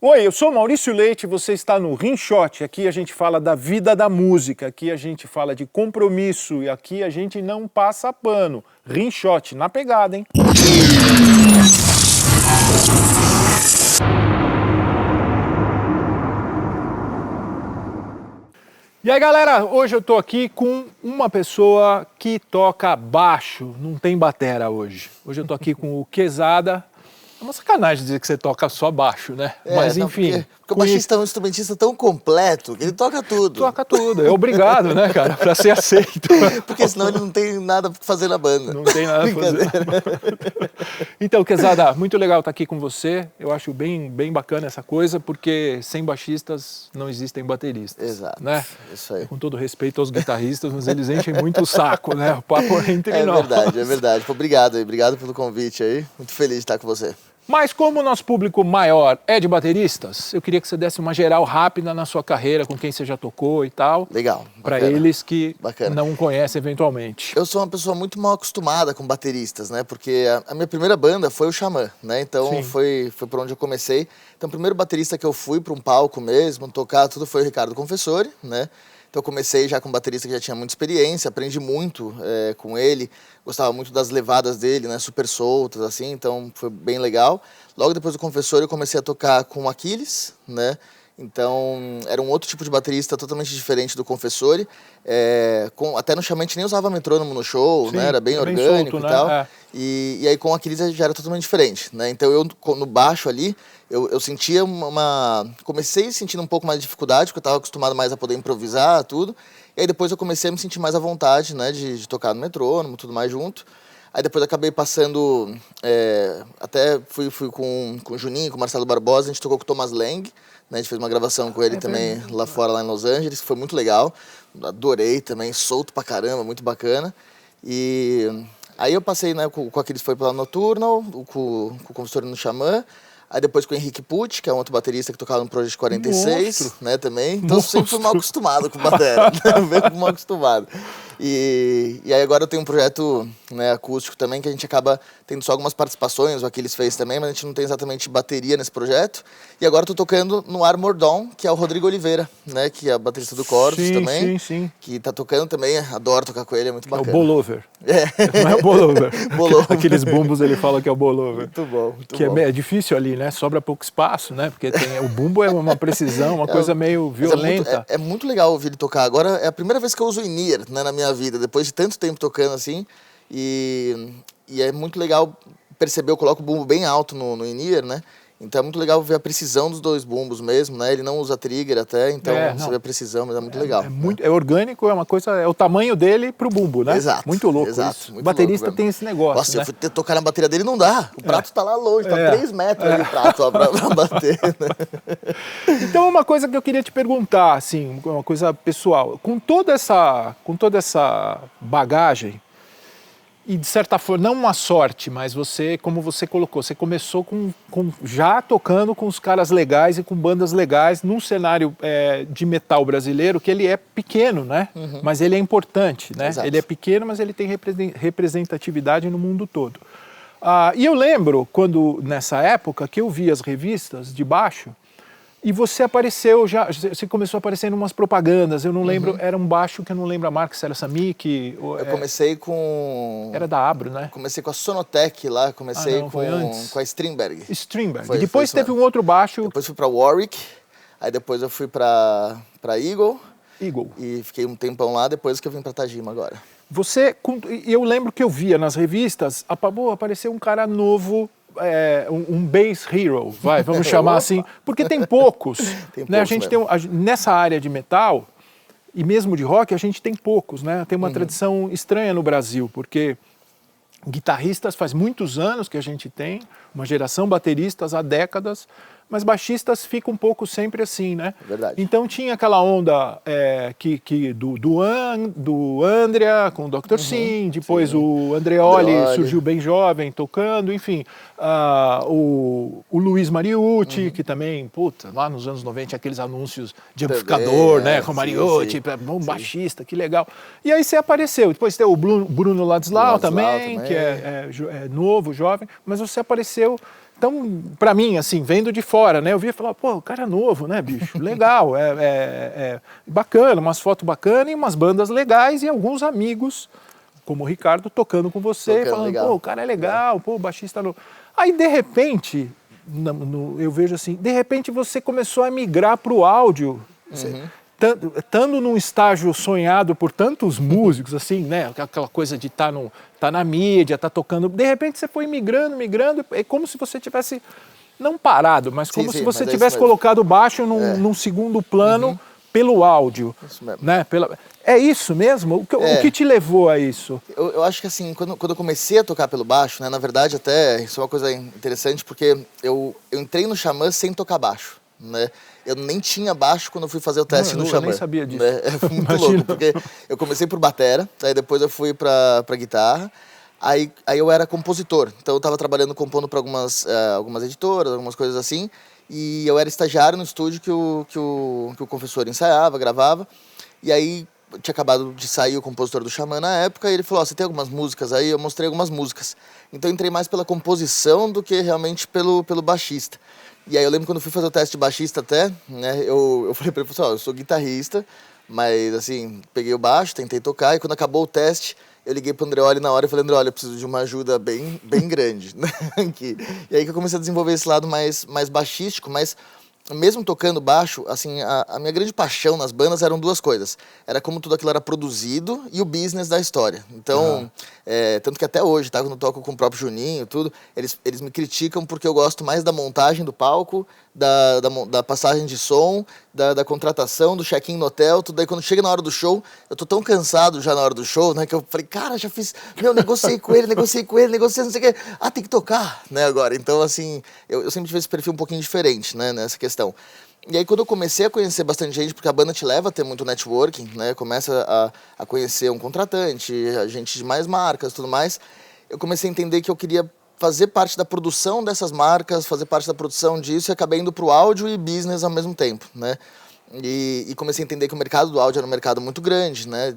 Oi, eu sou Maurício Leite, você está no Rinshot. Aqui a gente fala da vida da música, aqui a gente fala de compromisso e aqui a gente não passa pano. Rinshot, na pegada, hein? E aí, galera, hoje eu tô aqui com uma pessoa que toca baixo, não tem batera hoje. Hoje eu tô aqui com o Quezada. É uma sacanagem dizer que você toca só baixo, né? Mas enfim. Porque o baixista é um instrumentista tão completo que ele toca tudo. Toca tudo, é obrigado, né, cara, pra ser aceito. Porque senão ele não tem nada pra fazer na banda. Não tem nada pra fazer. Então, Quezada, muito legal estar aqui com você. Eu acho bem bacana essa coisa, porque sem baixistas não existem bateristas. Exato, né? Isso aí. Com todo respeito aos guitarristas, mas eles enchem muito o saco, né? O papo é entre nós. É verdade. Pô, obrigado aí, obrigado pelo convite aí. Muito feliz de estar com você. Mas como o nosso público maior é de bateristas, eu queria que você desse uma geral rápida na sua carreira, com quem você já tocou e tal. Legal. Para eles que Bacana. não conhecem eventualmente. Eu sou uma pessoa muito mal acostumada com bateristas, né? Porque a minha primeira banda foi o Xamã, né? Então foi por onde eu comecei. Então o primeiro baterista que eu fui para um palco mesmo, tocar tudo, foi o Ricardo Confessori, né? Então eu comecei já com um baterista que já tinha muita experiência, aprendi muito com ele, gostava muito das levadas dele, né, super soltas, assim, então foi bem legal. Logo depois do Confessor eu comecei a tocar com o Aquiles, né, então era um outro tipo de baterista totalmente diferente do Confessori. Até no Xamã a gente nem usava metrônomo no show, né, era bem orgânico solto, e tal. Né? E aí com o Aquiles já era totalmente diferente, né, então eu no baixo ali, eu sentia comecei sentindo um pouco mais de dificuldade, porque eu estava acostumado mais a poder improvisar, tudo. E aí depois eu comecei a me sentir mais à vontade, né, de tocar no metrônomo, tudo mais junto. Aí depois acabei passando, até fui com o Juninho, com o Marcelo Barbosa, a gente tocou com o Thomas Lang, né, a gente fez uma gravação com ele também lá fora, lá em Los Angeles, que foi muito legal. Adorei também, solto pra caramba, muito bacana. E aí eu passei, né, com aqueles foi pela Nocturnal, com o Confessor no Xamã. Aí depois com o Henrique Pucci, que é um outro baterista que tocava no Project 46, né, também. Então eu sempre fui mal acostumado com bateria, bem mal acostumado. E aí agora eu tenho um projeto, né, acústico também, que a gente acaba tendo só algumas participações, o Aquiles fez também, mas a gente não tem exatamente bateria nesse projeto. E agora eu tô tocando no Armor Dawn, que é o Rodrigo Oliveira, né, que é baterista do Corvus também. Sim. Que tá tocando também, adoro tocar com ele, é muito bacana. É o Bollover. Não é o Bollover. Aqueles bumbos ele fala que é o Bollover. Muito bom, muito que bom. É difícil ali, né? Sobra pouco espaço, né? Porque o bumbo é uma precisão, uma coisa meio violenta. É muito legal ouvir ele tocar. Agora é a primeira vez que eu uso o in-ear, né, na minha vida, depois de tanto tempo tocando assim. E é muito legal perceber, eu coloco o bumbo bem alto no in-ear, né? Então é muito legal ver a precisão dos dois bumbos mesmo, né? Ele não usa trigger até, então você vê a precisão, mas é muito legal. É orgânico, é uma coisa, é o tamanho dele pro bumbo, né? Exato. Muito louco isso. O baterista louco, tem esse negócio, Nossa, né? eu fui tocar na bateria dele, não dá. O prato tá lá longe, tá 3 metros ali o prato ó, pra bater, né? Então uma coisa que eu queria te perguntar, assim, uma coisa pessoal. Com toda essa bagagem, e de certa forma, não uma sorte, mas você, como você colocou, você começou já tocando com os caras legais e com bandas legais num cenário de metal brasileiro, que ele é pequeno, né? Mas ele é importante, né? Exato. Ele é pequeno, mas ele tem representatividade no mundo todo. E eu lembro, nessa época, que eu vi as revistas de baixo, e você apareceu, você começou a aparecer em umas propagandas, eu não lembro, era um baixo que eu não lembro a marca, se era Samick... Eu comecei com... Era da Abro, né? Comecei com a Sonotec lá, com a Strindberg. Strindberg. Depois teve um outro baixo... Depois fui pra Warwick, aí depois eu fui pra Eagle. Eagle. E fiquei um tempão lá, depois que eu vim pra Tajima agora. Eu lembro que eu via nas revistas, apareceu um cara novo... um bass hero, vamos chamar assim, porque tem poucos. Né? A gente nessa área de metal e mesmo de rock, a gente tem poucos, né? Tem uma tradição estranha no Brasil, porque guitarristas faz muitos anos que a gente tem, uma geração bateristas há décadas, mas baixistas ficam um pouco sempre assim, né? Verdade. Então tinha aquela onda do Andrea com o Dr. Sim, depois o Andreoli surgiu bem jovem tocando, enfim, o Luiz Mariucci, que também, lá nos anos 90, aqueles anúncios de amplificador, né, com Mariucci, bom baixista, que legal. E aí você apareceu, depois tem o Bruno Ladislau também, que é novo, jovem, mas você apareceu Então, para mim, assim, vendo de fora, né? Eu via falar, pô, o cara é novo, né, bicho? Legal, é bacana, umas fotos bacanas e umas bandas legais e alguns amigos, como o Ricardo, tocando com você, falando, legal. Pô, o cara é legal, pô, o baixista... Aí, de repente, eu vejo assim, de repente você começou a migrar para o áudio, estando num estágio sonhado por tantos músicos, assim, né? Aquela coisa de estar na mídia, estar tocando. De repente você foi migrando, é como se você tivesse, não parado, mas como se você tivesse colocado o baixo num segundo plano pelo áudio. Isso mesmo. Né? É isso mesmo? O que te levou a isso? Eu acho que assim, quando eu comecei a tocar pelo baixo, né? Na verdade, até, isso é uma coisa interessante, porque eu entrei no Xamã sem tocar baixo. Né? Eu nem tinha baixo quando eu fui fazer o teste no Xamã. Eu nem sabia disso. Né? É muito louco, porque eu comecei por batera, aí depois eu fui pra guitarra, aí eu era compositor, então eu estava trabalhando compondo para algumas editoras, algumas coisas assim, e eu era estagiário no estúdio que o professor ensaiava, gravava, e aí tinha acabado de sair o compositor do Xamã na época, e ele falou, você tem algumas músicas aí? Eu mostrei algumas músicas. Então eu entrei mais pela composição do que realmente pelo baixista. E aí eu lembro quando eu fui fazer o teste de baixista até, né, eu falei pra ele, eu sou guitarrista, mas assim, peguei o baixo, tentei tocar, e quando acabou o teste, eu liguei pro Andreoli na hora e falei, Andreoli, eu preciso de uma ajuda bem grande, né, aqui. E aí que eu comecei a desenvolver esse lado mais baixístico, mas mesmo tocando baixo, assim, a minha grande paixão nas bandas eram duas coisas. Era como tudo aquilo era produzido e o business da história. Então, tanto que até hoje, tá, quando eu toco com o próprio Juninho, tudo, eles me criticam porque eu gosto mais da montagem do palco, da passagem de som, da contratação, do check-in no hotel, tudo. Aí quando chega na hora do show, eu tô tão cansado já na hora do show, né, que eu falei, cara, já fiz, negociei com ele, não sei o que, tem que tocar, né, agora. Então, assim, eu sempre tive esse perfil um pouquinho diferente, né, nessa questão. E aí quando eu comecei a conhecer bastante gente, porque a banda te leva a ter muito networking, né, começa a conhecer um contratante, a gente de mais marcas, tudo mais, eu comecei a entender que eu queria fazer parte da produção dessas marcas, fazer parte da produção disso, e acabei indo pro áudio e business ao mesmo tempo, né? E comecei a entender que o mercado do áudio era um mercado muito grande, né?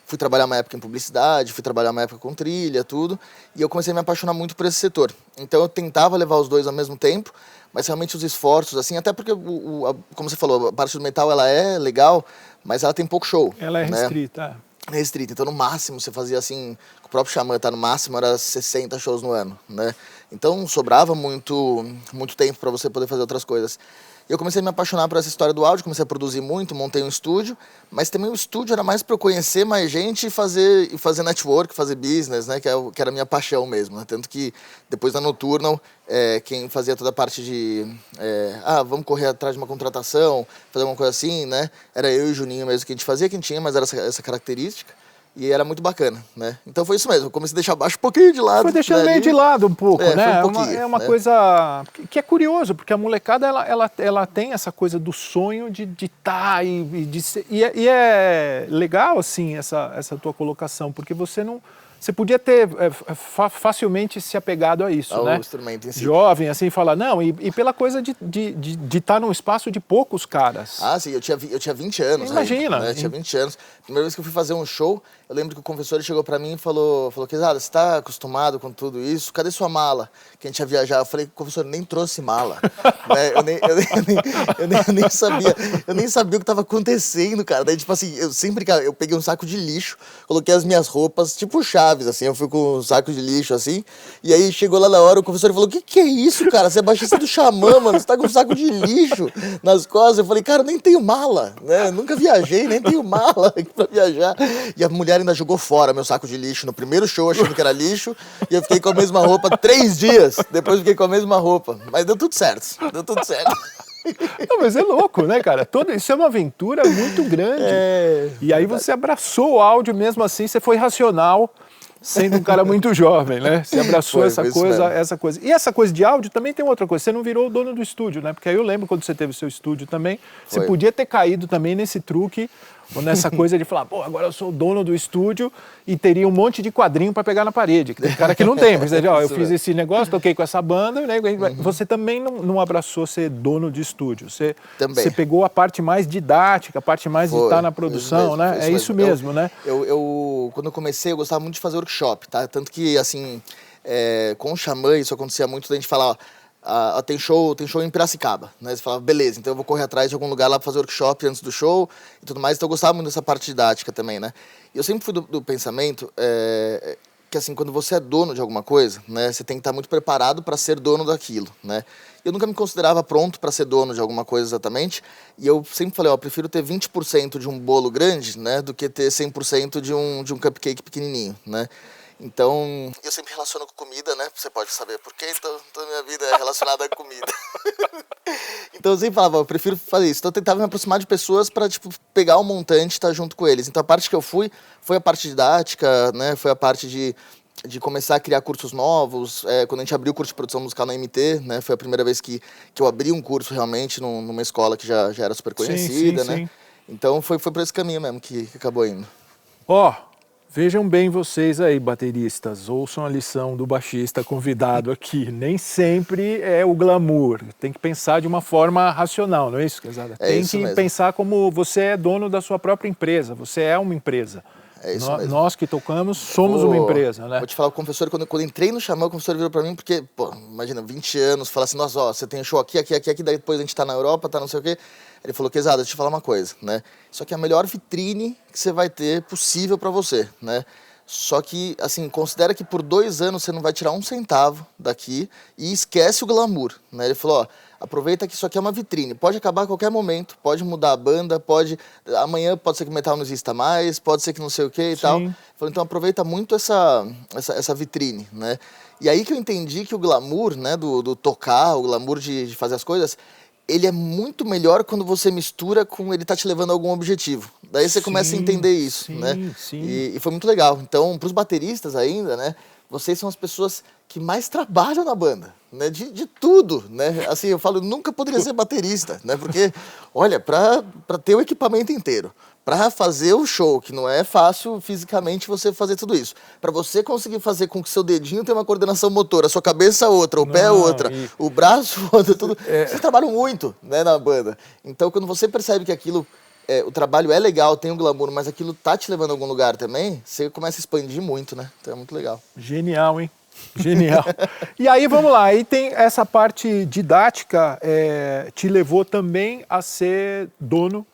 Fui trabalhar uma época em publicidade, fui trabalhar uma época com trilha, tudo, e eu comecei a me apaixonar muito por esse setor. Então eu tentava levar os dois ao mesmo tempo, mas realmente os esforços, assim, até porque, como você falou, a parte do metal ela é legal, mas ela tem pouco show. Ela é restrita. Né? Restrita, então no máximo você fazia assim, o próprio Xamã, tá, no máximo era 60 shows no ano, né? Então sobrava muito tempo para você poder fazer outras coisas. E eu comecei a me apaixonar por essa história do áudio, comecei a produzir muito, montei um estúdio, mas também o estúdio era mais para eu conhecer mais gente e fazer network, fazer business, né? Que era a minha paixão mesmo, né? Tanto que depois da Nocturnal, quem fazia toda a parte de vamos correr atrás de uma contratação, fazer alguma coisa assim, né? Era eu e o Juninho mesmo que a gente fazia, quem tinha, mas era essa característica. E era muito bacana, né? Então foi isso mesmo, eu comecei a deixar baixo um pouquinho de lado. Foi deixando meio de lado um pouco, né? É uma coisa que é curioso, porque a molecada, ela tem essa coisa do sonho de estar e de ser... E é legal, assim, essa tua colocação, porque você não... Você podia ter facilmente se apegado a isso, né? Instrumento em si. Jovem, assim, falar, não, e pela coisa de estar num espaço de poucos caras. Ah, sim, eu tinha 20 anos. Imagina. Ainda, né? Eu tinha 20 anos. Primeira vez que eu fui fazer um show, eu lembro que o confessor chegou pra mim e falou, Quezada, você tá acostumado com tudo isso? Cadê sua mala? Que a gente ia viajar. Eu falei, confessor, nem trouxe mala. Né? Eu nem sabia o que tava acontecendo, cara. Daí, tipo assim, eu peguei um saco de lixo, coloquei as minhas roupas, tipo Chaves, assim, eu fui com um saco de lixo, assim, e aí chegou lá na hora, o confessor falou, que é isso, cara? Você é baixista do Xamã, mano, você tá com um saco de lixo nas costas. Eu falei, cara, eu nem tenho mala, né? Eu nunca viajei, nem tenho mala aqui pra viajar. E a mulher ainda jogou fora meu saco de lixo no primeiro show, achando que era lixo, e eu fiquei com a mesma roupa 3 dias, depois fiquei com a mesma roupa. Mas deu tudo certo. Não, mas é louco, né, cara? Isso é uma aventura muito grande. E aí você abraçou o áudio mesmo assim, você foi racional, sendo um cara muito jovem, né? Você abraçou essa coisa. E essa coisa de áudio também tem outra coisa. Você não virou o dono do estúdio, né? Porque aí eu lembro quando você teve o seu estúdio também, você podia ter caído também nesse truque, ou nessa coisa de falar, pô, agora eu sou o dono do estúdio e teria um monte de quadrinho para pegar na parede. Tem cara que não tem, mas eu fiz esse negócio, toquei com essa banda, né? Você também não abraçou ser dono de estúdio. Você pegou a parte mais didática, a parte mais de estar na produção, né? É isso mesmo, né? Quando eu comecei, eu gostava muito de fazer workshop, tá? Tanto que, assim, com o Xamã, isso acontecia muito da gente falar, ó, tem show em Piracicaba, né? Você falava, beleza, então eu vou correr atrás de algum lugar lá para fazer workshop antes do show e tudo mais. Então eu gostava muito dessa parte didática também, né? E eu sempre fui do pensamento que, assim, quando você é dono de alguma coisa, né? Você tem que estar muito preparado para ser dono daquilo, né? Eu nunca me considerava pronto para ser dono de alguma coisa exatamente. E eu sempre falei, eu prefiro ter 20% de um bolo grande, né? Do que ter 100% de um cupcake pequenininho, né? Então, eu sempre relaciono com comida, né? Você pode saber por quê, então toda a minha vida é relacionada à comida. Então eu sempre falava, eu prefiro fazer isso. Então eu tentava me aproximar de pessoas para, tipo, pegar o montante e estar junto com eles. Então a parte que eu fui foi a parte didática, né? Foi a parte de começar a criar cursos novos. Quando a gente abriu o curso de produção musical na MT, né? Foi a primeira vez que eu abri um curso realmente numa escola que já era super conhecida, né? Sim. Então foi por esse caminho mesmo que acabou indo. Vejam bem vocês aí, bateristas, ouçam a lição do baixista convidado aqui. Nem sempre é o glamour, tem que pensar de uma forma racional, não é isso, Quezada? Tem que pensar como você é dono da sua própria empresa, você é uma empresa. É isso mesmo. Nós que tocamos somos uma empresa, né? Vou te falar, o confessor, quando eu entrei no Xamã, o confessor virou pra mim, porque, imagina, 20 anos, fala assim, nossa, você tem show aqui, daí depois a gente tá na Europa, tá não sei o quê. Ele falou, Quezada, deixa eu te falar uma coisa, né? Isso aqui é a melhor vitrine que você vai ter possível pra você, né? Só que, assim, considera que por 2 anos você não vai tirar um centavo daqui e esquece o glamour, né? Ele falou, aproveita que isso aqui é uma vitrine, pode acabar a qualquer momento, pode mudar a banda, amanhã pode ser que o metal não exista mais, pode ser que não sei o que e tal. Ele falou, então aproveita muito essa vitrine, né? E aí que eu entendi que o glamour, né, do tocar, o glamour de fazer as coisas, ele é muito melhor quando você mistura com ele tá te levando a algum objetivo. Daí você começa a entender isso, né? Sim. E foi muito legal. Então, pros bateristas ainda, né? Vocês são as pessoas que mais trabalham na banda, né? De tudo, né? Assim, eu falo, nunca poderia ser baterista, né? Porque, olha, pra ter o equipamento inteiro, para fazer o show, que não é fácil fisicamente você fazer tudo isso. Para você conseguir fazer com que seu dedinho tenha uma coordenação motora, a sua cabeça outra, o pé outra, o braço outra, tudo. Vocês trabalham muito, né, na banda. Então, quando você percebe que aquilo, o trabalho é legal, tem um glamour, mas aquilo tá te levando a algum lugar também, você começa a expandir muito, né? Então é muito legal. Genial, hein? Genial. E aí, vamos lá, aí tem essa parte didática, te levou também a ser dono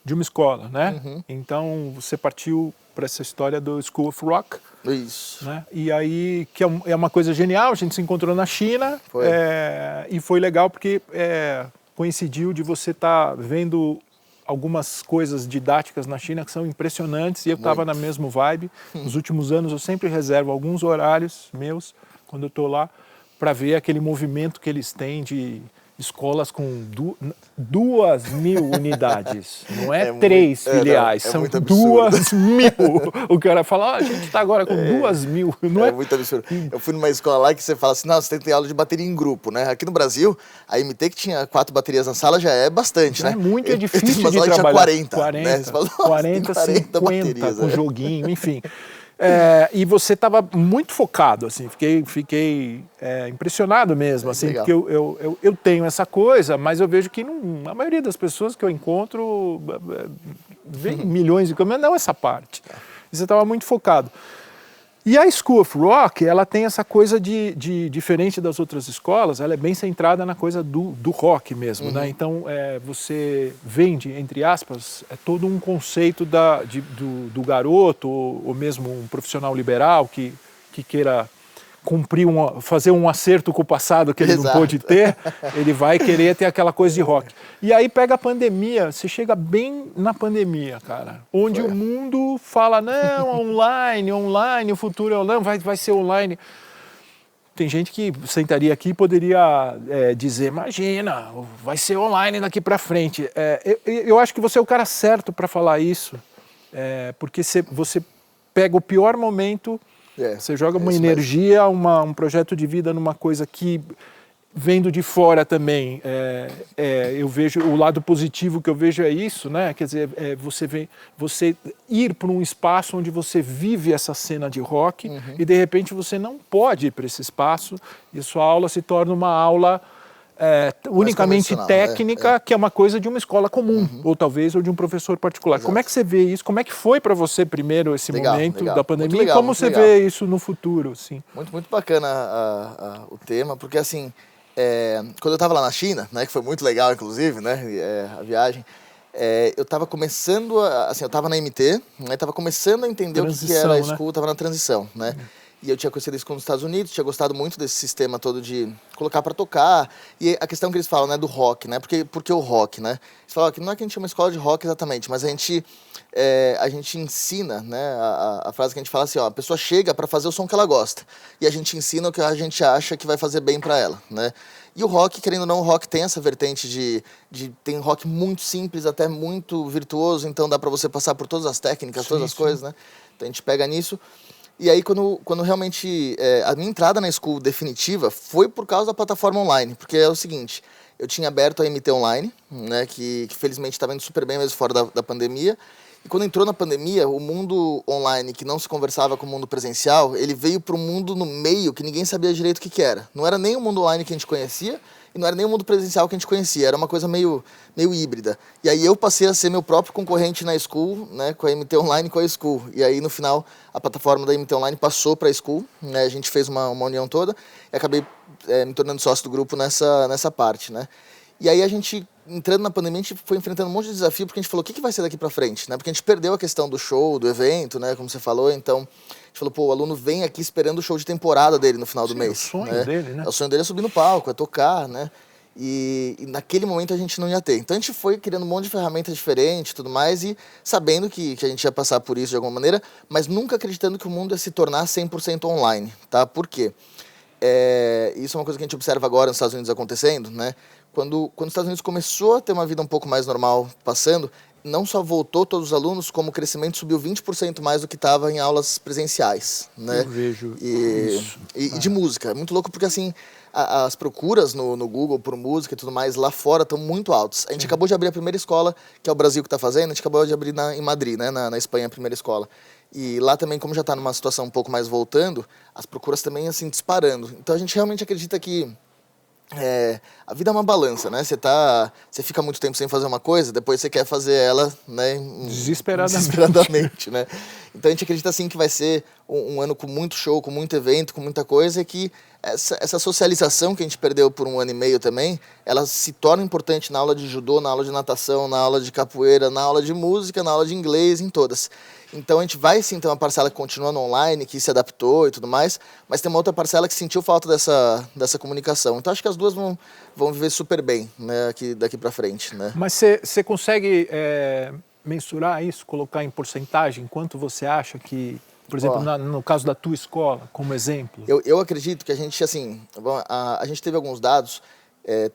de uma escola, né? Então você partiu para essa história do School of Rock. Isso. Né? E aí, que é uma coisa genial, a gente se encontrou na China. E foi legal porque coincidiu de você estar vendo algumas coisas didáticas na China que são impressionantes e eu estava na mesma vibe. Nos últimos anos eu sempre reservo alguns horários meus, quando eu estou lá, para ver aquele movimento que eles têm de escolas com 2.000 unidades, não é 3 filiais, são 2.000. O cara fala, a gente está agora com 2.000. Não é muito absurdo. Eu fui numa escola lá que você fala assim, não, você tem que ter aula de bateria em grupo, né? Aqui no Brasil, a MT que tinha 4 baterias na sala já é bastante, né? É muito difícil de trabalhar. 40, né? Você fala, 40, 50 baterias, com joguinho, enfim. E você estava muito focado, assim, fiquei impressionado mesmo, assim, porque eu tenho essa coisa, mas eu vejo que a maioria das pessoas que eu encontro vem milhões de coisas, mas não essa parte. Você estava muito focado. E a School of Rock, ela tem essa coisa de diferente das outras escolas, ela é bem centrada na coisa do rock mesmo, né? Então, você vende, entre aspas, todo um conceito do garoto, ou mesmo um profissional liberal que queira fazer um acerto com o passado que ele não pôde ter, ele vai querer ter aquela coisa de rock. E aí pega a pandemia, você chega bem na pandemia, cara, onde o mundo fala, não, online, o futuro é online, vai ser online. Tem gente que sentaria aqui e poderia dizer, imagina, vai ser online daqui para frente. Eu acho que você é o cara certo para falar isso, porque você pega o pior momento. Você joga uma energia, um projeto de vida numa coisa que, vendo de fora também, eu vejo o lado positivo que eu vejo é isso, né? Quer dizer, você ir para um espaço onde você vive essa cena de rock e de repente você não pode ir para esse espaço e sua aula se torna uma aula unicamente técnica, que é uma coisa de uma escola comum, ou talvez de um professor particular. Exato. Como é que você vê isso? Como é que foi para você primeiro esse momento da pandemia e como você vê isso no futuro? Assim? Muito bacana o tema, porque assim, quando eu estava lá na China, né, que foi muito legal, inclusive, né, a viagem, eu estava começando, assim, eu estava na MT, né, estava começando a entender o que era a School, estava na transição, né, e eu tinha conhecido a School nos Estados Unidos, tinha gostado muito desse sistema todo de colocar para tocar, e a questão que eles falam, né, do rock, né, porque o rock, né, eles falam que não é que a gente chama escola de rock exatamente, mas a gente ensina, né, a frase que a gente fala assim, ó, a pessoa chega para fazer o som que ela gosta, e a gente ensina o que a gente acha que vai fazer bem para ela, né. E o rock, querendo ou não, o rock tem essa vertente tem rock muito simples, até muito virtuoso, então dá para você passar por todas as técnicas, todas as coisas, né, então a gente pega nisso. E aí, quando realmente a minha entrada na School definitiva foi por causa da plataforma online, porque é o seguinte, eu tinha aberto a MT Online, né, que felizmente estava indo super bem mesmo fora da pandemia, e quando entrou na pandemia, o mundo online, que não se conversava com o mundo presencial, ele veio para um mundo no meio que ninguém sabia direito o que era. Não era nem o mundo online que a gente conhecia, e não era nem o mundo presencial que a gente conhecia, era uma coisa meio híbrida. E aí eu passei a ser meu próprio concorrente na School, né, com a MT Online e com a School. E aí no final a plataforma da MT Online passou para a School, né, a gente fez uma união toda e acabei me tornando sócio do grupo nessa parte, né. E aí a gente, entrando na pandemia, a gente foi enfrentando um monte de desafio, porque a gente falou, o que vai ser daqui para frente, né? Porque a gente perdeu a questão do show, do evento, né, como você falou, então a gente falou, pô, o aluno vem aqui esperando o show de temporada dele no final do mês. É o sonho dele, né? O sonho dele é subir no palco, é tocar, né? E naquele momento a gente não ia ter. Então a gente foi criando um monte de ferramentas diferentes e tudo mais, e sabendo que a gente ia passar por isso de alguma maneira, mas nunca acreditando que o mundo ia se tornar 100% online, tá? Por quê? Isso é uma coisa que a gente observa agora nos Estados Unidos acontecendo, né? Quando os Estados Unidos começou a ter uma vida um pouco mais normal passando, não só voltou todos os alunos, como o crescimento subiu 20% mais do que estava em aulas presenciais, né? Eu vejo isso. E de música. É muito louco porque, assim, as procuras no Google por música e tudo mais lá fora estão muito altas. A gente acabou de abrir a primeira escola, que é o Brasil que está fazendo, a gente acabou de abrir em Madrid, né? Na Espanha, a primeira escola. E lá também, como já está numa situação um pouco mais voltando, as procuras também, assim, disparando. Então a gente realmente acredita que a vida é uma balança, né? Você fica muito tempo sem fazer uma coisa, depois você quer fazer ela, né? Desesperadamente, né? Então a gente acredita assim que vai ser um ano com muito show, com muito evento, com muita coisa, e que essa socialização que a gente perdeu por 1 ano e meio também, ela se torna importante na aula de judô, na aula de natação, na aula de capoeira, na aula de música, na aula de inglês, em todas. Então a gente vai sim ter uma parcela que continua no online, que se adaptou e tudo mais, mas tem uma outra parcela que sentiu falta dessa comunicação. Então acho que as duas vão viver super bem, né, daqui para frente, né? Mas você consegue mensurar isso, colocar em porcentagem, quanto você acha que, por exemplo, no caso da tua escola, como exemplo? Eu acredito que a gente, assim, a gente teve alguns dados.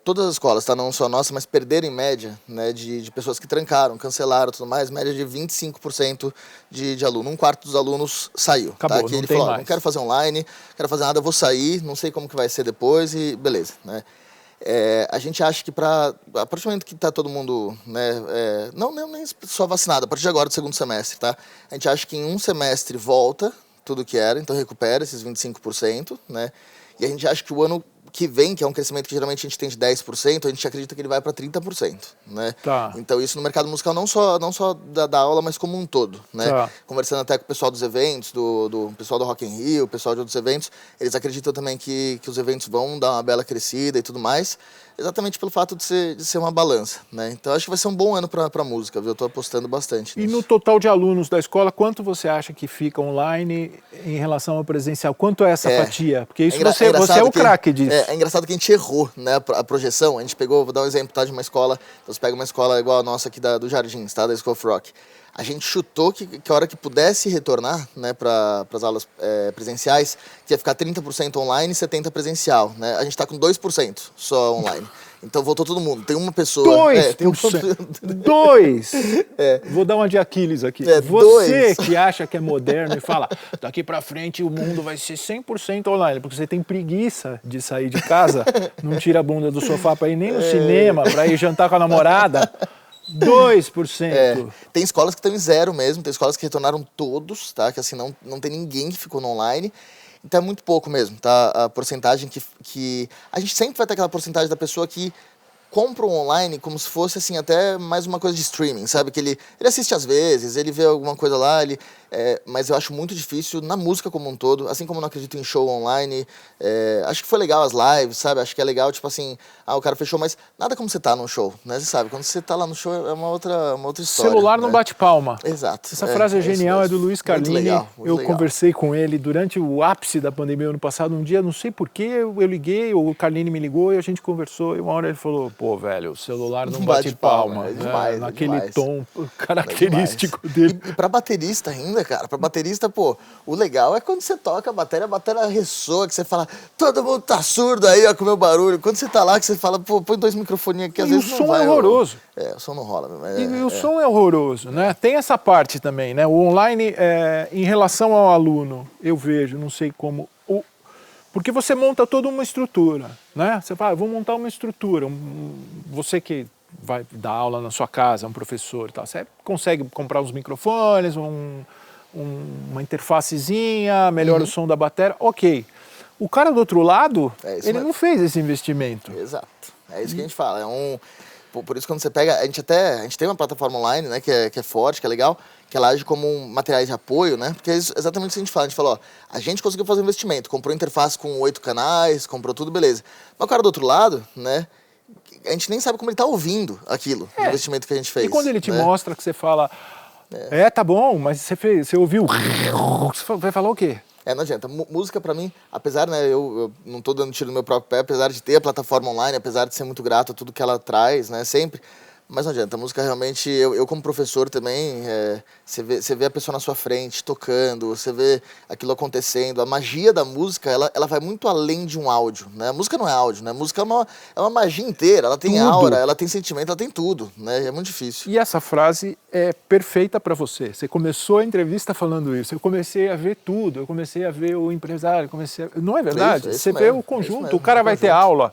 Todas as escolas, tá? Não só a nossa, mas perderam em média, né, de pessoas que trancaram, cancelaram, tudo mais, média de 25% de aluno. 1/4 dos alunos saiu. Acabou, tá? Que não ele tem falou, mais. não quero fazer online, não quero fazer nada, vou sair, não sei como que vai ser depois e beleza, né? A gente acha que a partir do momento que está todo mundo, né, nem só vacinado, a partir de agora do segundo semestre, tá? A gente acha que em um semestre volta tudo que era, então recupera esses 25%, né? E a gente acha que o ano que vem, que é um crescimento que geralmente a gente tem de 10%, a gente acredita que ele vai para 30%, né? Tá. Então isso no mercado musical não só da aula, mas como um todo, né? Tá. Conversando até com o pessoal dos eventos, do pessoal do Rock in Rio, o pessoal de outros eventos, eles acreditam também que os eventos vão dar uma bela crescida e tudo mais, exatamente pelo fato de ser uma balança, né? Então acho que vai ser um bom ano para música, viu? Eu tô apostando bastante nisso. E no total de alunos da escola, quanto você acha que fica online em relação ao presencial? Quanto é essa fatia? Porque isso você é o craque disso. É engraçado que a gente errou, né, a projeção. A gente pegou, vou dar um exemplo, tá, de uma escola. Então você pega uma escola igual a nossa aqui do Jardins, tá, da School of Rock. A gente chutou que a hora que pudesse retornar, né, para as aulas presenciais, que ia ficar 30% online e 70% presencial, né? A gente está com 2% só online. Então voltou todo mundo. Tem uma pessoa... 2%? 2%? Vou dar uma de Aquiles aqui. Você 2. que acha que é moderno e fala, daqui pra frente o mundo vai ser 100% online, porque você tem preguiça de sair de casa, não tira a bunda do sofá para ir nem no cinema, para ir jantar com a namorada. 2%. Tem escolas que estão em 0 mesmo, tem escolas que retornaram todos, tá? Que assim, não tem ninguém que ficou no online. Então é muito pouco mesmo, tá? A porcentagem que... A gente sempre vai ter aquela porcentagem da pessoa que compra o online como se fosse, assim, até mais uma coisa de streaming, sabe? Que ele assiste às vezes, ele vê alguma coisa lá, mas eu acho muito difícil na música como um todo, assim como eu não acredito em show online. Acho que foi legal as lives, sabe? Acho que é legal, tipo assim, o cara fechou, mas nada como você tá num show, né? Você sabe, quando você tá lá no show é uma outra história. Celular né? não bate palma. Exato. Essa frase é genial, é do Luiz Carlini. Muito legal, eu conversei com ele durante o ápice da pandemia ano passado, um dia, não sei porquê, eu liguei, o Carlini me ligou e a gente conversou, e uma hora ele falou, pô, velho, o celular não bate palma. Demais, naquele demais. tom característico dele. E pra baterista ainda, cara, pra baterista, pô, o legal é quando você toca a bateria ressoa, que você fala, todo mundo tá surdo aí, ó, com o meu barulho. Quando você tá lá, que você fala, pô, põe 2 microfoninhos aqui, às vezes não vai. E o som é horroroso. O som não rola. E o som é horroroso, né? Tem essa parte também, né? O online, em relação ao aluno, eu vejo, não sei como... Porque você monta toda uma estrutura, né? Você fala, vou montar uma estrutura. Você que vai dar aula na sua casa, um professor e tal, você consegue comprar uns microfones, uma interfacezinha, melhora o som da bateria, ok. O cara do outro lado, ele não fez esse investimento. Exato. É isso que a gente fala. Por isso, quando você pega... A gente tem uma plataforma online, né, que é forte, que é legal, que ela age como materiais de apoio, né? Porque é exatamente isso que a gente fala. A gente falou, a gente conseguiu fazer um investimento, comprou interface com 8 canais, comprou tudo, beleza. Mas o cara do outro lado, né? A gente nem sabe como ele tá ouvindo aquilo, o investimento que a gente fez. E quando ele te mostra que você fala, tá bom, mas você ouviu, você vai falar o quê? Não adianta. Música pra mim, apesar, né, eu não tô dando tiro no meu próprio pé, apesar de ter a plataforma online, apesar de ser muito grato a tudo que ela traz, né, sempre, mas não adianta. A música realmente, eu como professor também, você vê a pessoa na sua frente, tocando, você vê aquilo acontecendo. A magia da música, ela vai muito além de um áudio, né? A música não é áudio, né? A música é uma magia inteira, ela tem aura, ela tem sentimento, ela tem tudo, né? É muito difícil. E essa frase é perfeita para você. Você começou a entrevista falando isso. Eu comecei a ver tudo, eu comecei a ver o empresário, Não é verdade? Isso você mesmo, vê o conjunto, o cara vai ter aula.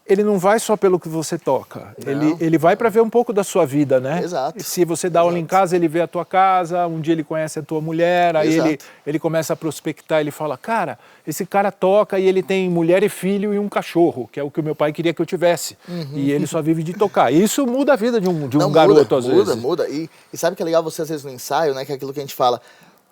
Ele não vai só pelo que você toca, ele vai para ver um pouco da sua vida, né? Exato. Se você dá aula em casa, ele vê a tua casa, um dia ele conhece a tua mulher, aí ele começa a prospectar, ele fala, cara, esse cara toca e ele tem mulher e filho e um cachorro, que é o que o meu pai queria que eu tivesse. E ele só vive de tocar. Isso muda a vida de um garoto, às vezes. Muda. E sabe que é legal você, às vezes, no ensaio, né? Que é aquilo que a gente fala...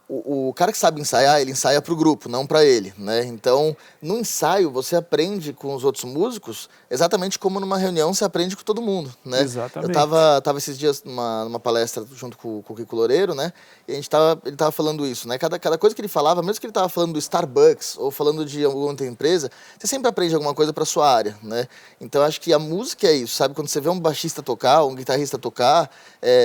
O cara que sabe ensaiar, ele ensaia para o grupo, não para ele, né? Então, no ensaio, você aprende com os outros músicos exatamente como numa reunião você aprende com todo mundo, né? Exatamente. Eu tava esses dias numa palestra junto com o Kiko Loureiro, né? E ele tava falando isso, né? Cada coisa que ele falava, mesmo que ele tava falando do Starbucks ou falando de alguma outra empresa, você sempre aprende alguma coisa para sua área, né? Então, acho que a música é isso, sabe? Quando você vê um baixista tocar, um guitarrista tocar,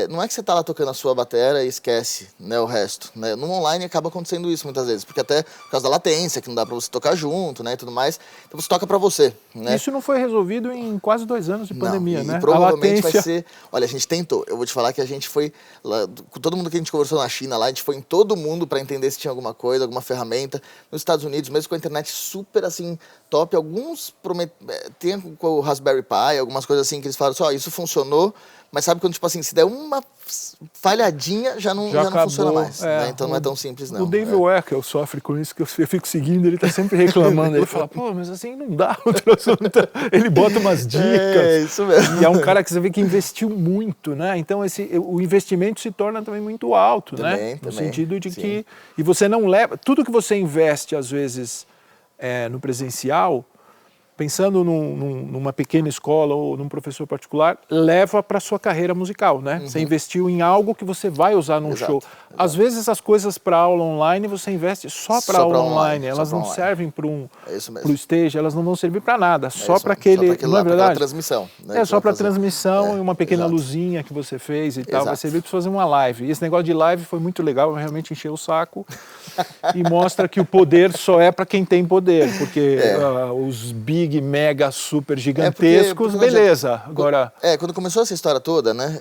não é que você tá lá tocando a sua bateria e esquece, né, o resto, né? No online acaba acontecendo isso muitas vezes, porque até por causa da latência, que não dá para você tocar junto, né, e tudo mais, então você toca para você, né? Isso não foi resolvido em quase 2 anos de pandemia, né? E provavelmente vai ser... Olha, a gente tentou, eu vou te falar que a gente foi, lá, com todo mundo que a gente conversou na China lá, a gente foi em todo mundo para entender se tinha alguma coisa, alguma ferramenta. Nos Estados Unidos, mesmo com a internet super, assim, top, alguns tem com o Raspberry Pi, algumas coisas assim, que eles falaram assim, isso funcionou, mas sabe quando, tipo assim, se der uma falhadinha, já não funciona mais. Né? Então não é tão simples, não. O Dave Weckl sofre com isso, que eu fico seguindo, ele tá sempre reclamando. Ele fala, pô, mas assim não dá outro assunto. Ele bota umas dicas. É, isso mesmo. E é um cara que você vê que investiu muito, né? Então o investimento se torna também muito alto, né? No sentido de que... E você não leva... Tudo que você investe, às vezes, no presencial... Pensando numa pequena escola ou num professor particular, leva para a sua carreira musical, né? Você investiu em algo que você vai usar num show. Às vezes as coisas para aula online você investe só para aula online. Elas não servem para o stage, elas não vão servir para nada. Só para aquele... Não é verdade? Transmissão. Né? Só para transmissão e uma pequena luzinha que você fez e tal. Vai servir para fazer uma live. E esse negócio de live foi muito legal, realmente encheu o saco. E mostra que o poder só é para quem tem poder. Porque os big mega super gigantescos, beleza. Agora... quando começou essa história toda, né,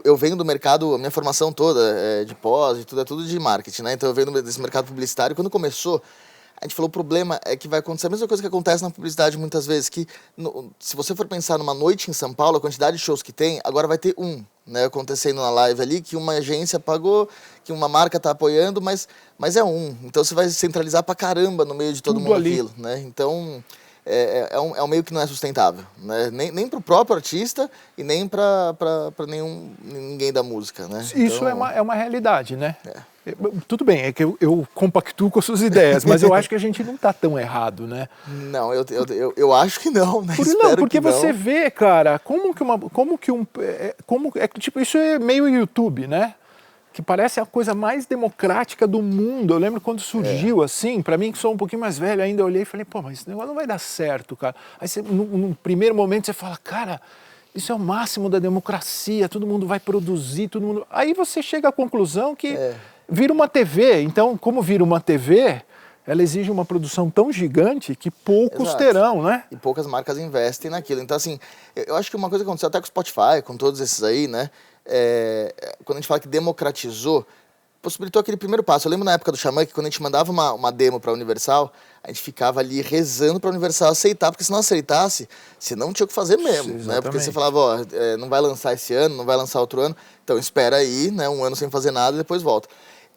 eu venho do mercado, a minha formação toda de pós, e tudo é tudo de marketing, né, então eu venho desse mercado publicitário. Quando começou, a gente falou, o problema é que vai acontecer a mesma coisa que acontece na publicidade muitas vezes, que se você for pensar numa noite em São Paulo, a quantidade de shows que tem, agora vai ter né, acontecendo na live ali, que uma agência pagou, que uma marca está apoiando, mas é então você vai centralizar pra caramba no meio de todo mundo aquilo, né, então... é um meio que não é sustentável, né? Nem para o próprio artista e nem para ninguém da música, né? Isso então... é uma realidade, né? Tudo bem, é que eu compactuo com as suas ideias, mas eu acho que a gente não está tão errado, né? Não, eu acho que não, né? Porque você vê, cara, tipo, isso é meio YouTube, né? Que parece a coisa mais democrática do mundo. Eu lembro quando surgiu assim, para mim que sou um pouquinho mais velho ainda, eu olhei e falei, pô, mas esse negócio não vai dar certo, cara. Aí você, num primeiro momento você fala, cara, isso é o máximo da democracia, todo mundo vai produzir, todo mundo... Aí você chega à conclusão que vira uma TV. Então, como vira uma TV, ela exige uma produção tão gigante que poucos terão, né? E poucas marcas investem naquilo. Então, assim, eu acho que uma coisa que aconteceu até com o Spotify, com todos esses aí, né? Quando a gente fala que democratizou, possibilitou aquele primeiro passo. Eu lembro na época do Xamã que quando a gente mandava uma demo para a Universal, a gente ficava ali rezando para a Universal aceitar, porque se não aceitasse, você não tinha o que fazer mesmo, né? Porque você falava, ó, não vai lançar esse ano, não vai lançar outro ano, então espera aí, né, um ano sem fazer nada e depois volta.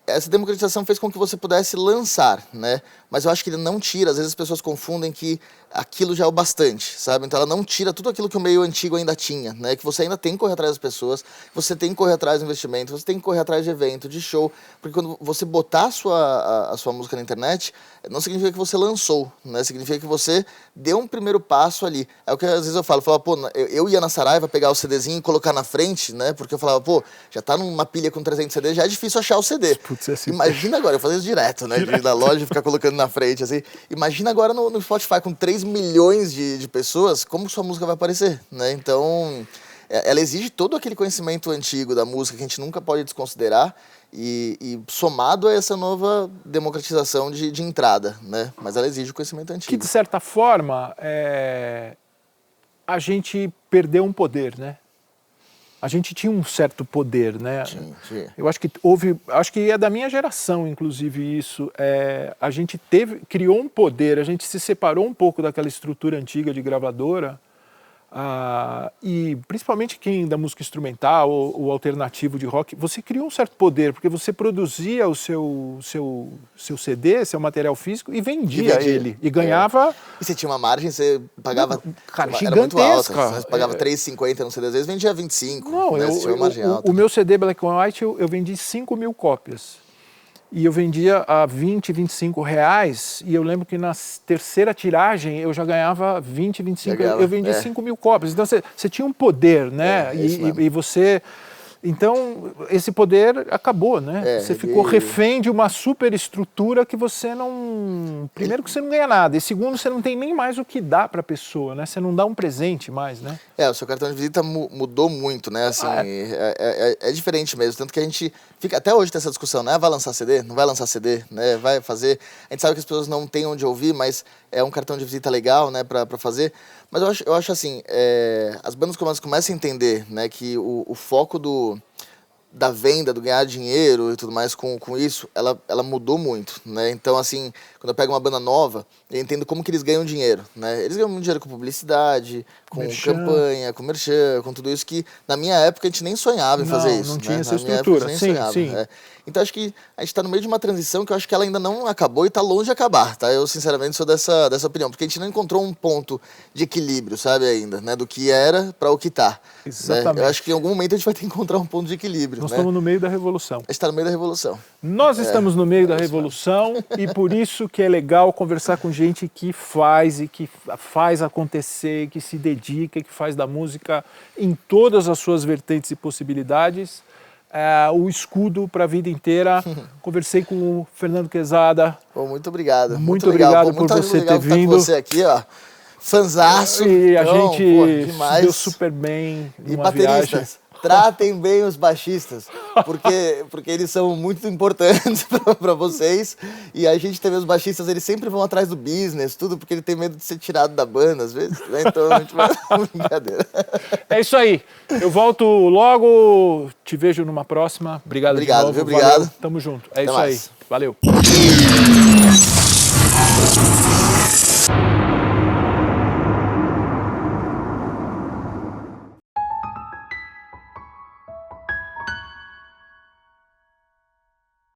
Essa democratização fez com que você pudesse lançar, né? Mas eu acho que ele não tira, às vezes as pessoas confundem que aquilo já é o bastante, sabe? Então ela não tira tudo aquilo que o meio antigo ainda tinha, né? Que você ainda tem que correr atrás das pessoas, você tem que correr atrás do investimento, você tem que correr atrás de evento, de show, porque quando você botar a sua música na internet, não significa que você lançou, né? Significa que você deu um primeiro passo ali. É o que às vezes eu falo, pô, eu ia na Saraiva pegar o CDzinho e colocar na frente, né? Porque eu falava, pô, já tá numa pilha com 300 CDs, já é difícil achar o CD. Putz, assim, imagina agora, eu fazia isso direto, né? De ir na loja e ficar colocando na frente, assim. Imagina agora no Spotify com 3 milhões de pessoas, como sua música vai aparecer, né? Então, ela exige todo aquele conhecimento antigo da música que a gente nunca pode desconsiderar e somado a essa nova democratização de entrada, né? Mas ela exige o conhecimento antigo. Que, de certa forma, a gente perdeu um poder, né? A gente tinha um certo poder, né? Sim. Eu acho que acho que é da minha geração, inclusive, isso. A gente criou um poder, a gente se separou um pouco daquela estrutura antiga de gravadora, e principalmente quem da música instrumental ou alternativo de rock, você criou um certo poder, porque você produzia o seu CD, seu material físico, e vendia ele, e ganhava... E você tinha uma margem, você pagava... Cara, era muito alta, gigantesca. Você pagava R$3,50 no CD, às vezes vendia 25. Não, né? Você tinha uma margem alta. O meu CD Black and White, eu vendi 5.000 cópias. E eu vendia a 20, 25 reais, e eu lembro que na terceira tiragem eu já ganhava 20, 25 reais. Eu vendia 5.000 cópias. Então você tinha um poder, né? E você... Então, esse poder acabou, né? Você ficou refém de uma superestrutura que você não... Primeiro que você não ganha nada, e segundo, você não tem nem mais o que dar para a pessoa, né? Você não dá um presente mais, né? O seu cartão de visita mudou muito, né? Assim, é diferente mesmo, tanto que a gente fica... Até hoje tem essa discussão, né? Vai lançar CD? Não vai lançar CD? Né? Vai fazer... A gente sabe que as pessoas não têm onde ouvir, mas é um cartão de visita legal, né? Para fazer... Mas eu acho assim, as bandas começam a entender, né, que o foco da venda, do ganhar dinheiro e tudo mais com isso, ela mudou muito, né? Então, assim, quando eu pego uma banda nova, eu entendo como que eles ganham dinheiro, né? Eles ganham muito dinheiro com publicidade, com campanha, com merchan, com tudo isso que, na minha época, a gente nem sonhava em fazer isso. Não tinha né? essa estrutura. Na minha época, a gente nem sonhava. Então, acho que a gente está no meio de uma transição que eu acho que ela ainda não acabou e está longe de acabar, tá? Eu, sinceramente, sou dessa opinião, porque a gente não encontrou um ponto de equilíbrio, sabe, ainda, né? Do que era para o que está. Exatamente. Né? Eu acho que em algum momento a gente vai ter que encontrar um ponto de equilíbrio. Nós estamos no meio da revolução. A gente está no meio da revolução. Nós estamos no meio da revolução e por isso que é legal conversar com gente que faz e que faz acontecer, que se dedica, que faz da música em todas as suas vertentes e possibilidades. O escudo para a vida inteira. Conversei com o Fernando Quezada. Muito obrigado. Muito obrigado por você ter vindo. Com você aqui, ó. Fanzaço. E a gente se deu super bem. E bateristas, tratem bem os baixistas, porque eles são muito importantes para vocês. E a gente também, os baixistas, eles sempre vão atrás do business, tudo, porque ele tem medo de ser tirado da banda, às vezes. Né? Então a gente vai... Brincadeira. É isso aí. Eu volto logo, te vejo numa próxima. Obrigado de novo. Viu? Obrigado. Valeu. Tamo junto. É Até isso mais. aí. Valeu.